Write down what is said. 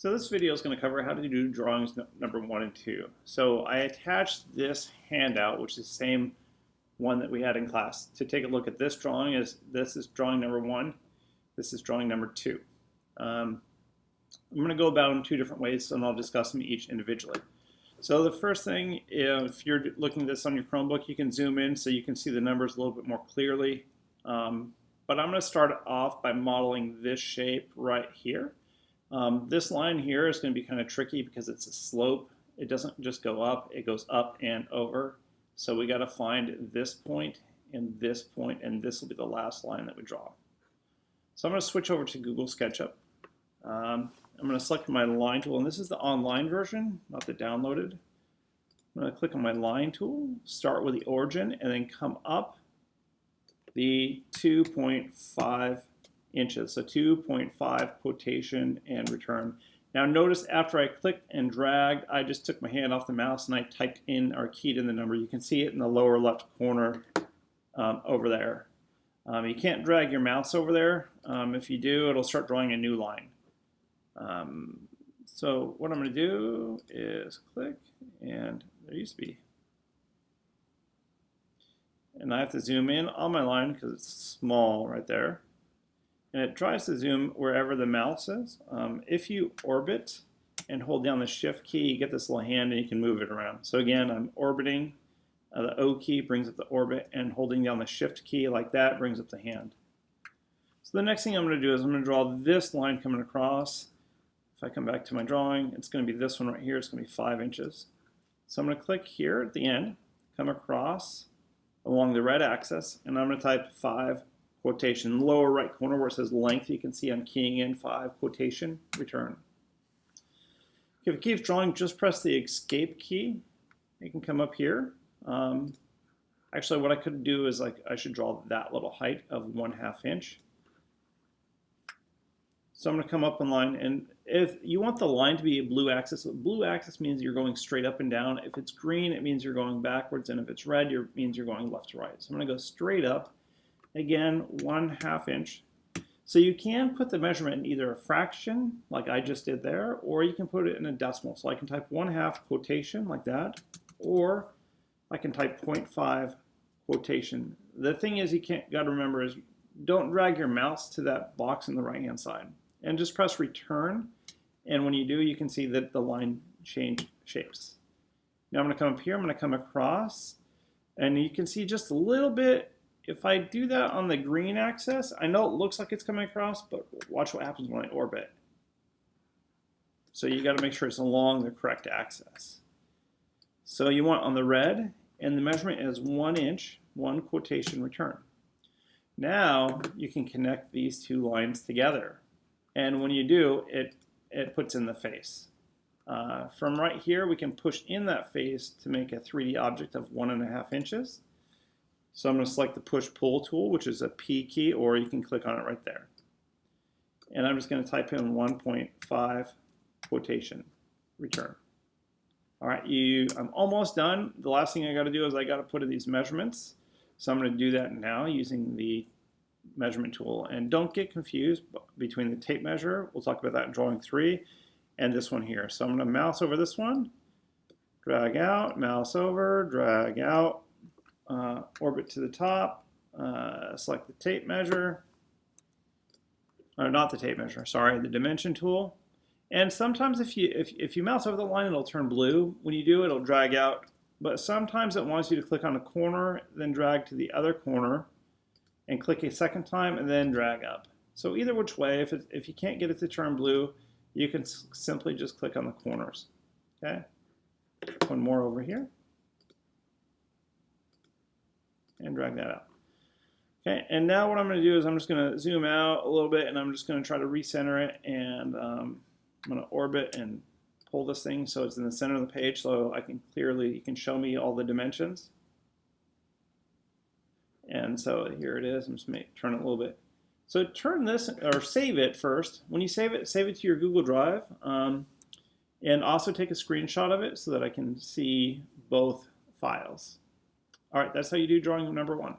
So this video is going to cover how to do drawings number 1 and 2. So I attached this handout, which is the same one that we had in class, to take a look at this drawing. This is drawing number 1. This is drawing number 2. I'm going to go about them 2 different ways, and I'll discuss them each individually. So the first thing, if you're looking at this on your Chromebook, you can zoom in so you can see the numbers a little bit more clearly. But I'm going to start off by modeling this shape right here. This line here is going to be kind of tricky because it's a slope. It doesn't just go up, it goes up and over. So we got to find this point, and this will be the last line that we draw. So I'm going to switch over to Google SketchUp. I'm going to select my line tool, and this is the online version, not the downloaded. I'm going to click on my line tool, start with the origin, and then come up the 2.5 inches. So 2.5 quotation and return. Now notice after I clicked and dragged, I just took my hand off the mouse and I typed in or keyed in the number. You can see it in the lower left corner over there. You can't drag your mouse over there. If you do, it'll start drawing a new line. So what I'm going to do is click, and there used to be. And I have to zoom in on my line because it's small right there. And it tries to zoom wherever the mouse is. If you orbit and hold down the shift key, you get this little hand and you can move it around. So again, I'm orbiting. The O key brings up the orbit, and holding down the shift key like that brings up the hand. So the next thing I'm going to do is I'm going to draw this line coming across. If I come back to my drawing, it's going to be this one right here. It's going to be 5 inches. So I'm going to click here at the end, come across along the red axis, and I'm going to type 5 quotation. In the lower right corner where it says length, you can see I'm keying in 5 quotation, return. If it keeps drawing, just press the escape key. You can come up here. Actually, what I could do is I should draw that little height of 1/2 inch. So I'm going to come up in line, and if you want the line to be a blue axis means you're going straight up and down. If it's green, it means you're going backwards, and if it's red, it means you're going left to right. So I'm going to go straight up. Again, 1/2 inch. So you can put the measurement in either a fraction, like I just did there, or you can put it in a decimal. So I can type 1/2 quotation like that, or I can type 0.5 quotation. The thing is, got to remember is don't drag your mouse to that box on the right-hand side, and just press return. And when you do, you can see that the line changed shapes. Now I'm going to come up here. I'm going to come across, and you can see just a little bit. If I do that on the green axis, I know it looks like it's coming across, but watch what happens when I orbit. So you got to make sure it's along the correct axis. So you want on the red, and the measurement is 1 inch, 1 quotation, return. Now you can connect these 2 lines together. And when you do, it puts in the face. From right here, we can push in that face to make a 3D object of 1.5 inches. So I'm going to select the push-pull tool, which is a P key, or you can click on it right there. And I'm just going to type in 1.5 quotation, return. All right, I'm almost done. The last thing I got to do is I got to put in these measurements. So I'm going to do that now using the measurement tool. And don't get confused between the tape measure, we'll talk about that in drawing 3, and this one here. So I'm going to mouse over this one, drag out, mouse over, drag out. Orbit to the top, select the tape measure, or not the tape measure, sorry, the dimension tool. And sometimes if you mouse over the line, it'll turn blue. When you do, it'll drag out. But sometimes it wants you to click on a corner, then drag to the other corner, and click a second time, and then drag up. So either which way, if you can't get it to turn blue, you can simply just click on the corners. Okay, one more over here. And drag that out. Okay, and now what I'm going to do is I'm just going to zoom out a little bit, and I'm just going to try to recenter it, and I'm going to orbit and pull this thing so it's in the center of the page, so I can you can show me all the dimensions. And so here it is. I'm just going to turn it a little bit. So turn this, or save it first. When you save it to your Google Drive, and also take a screenshot of it so that I can see both files. All right, that's how you do drawing number 1.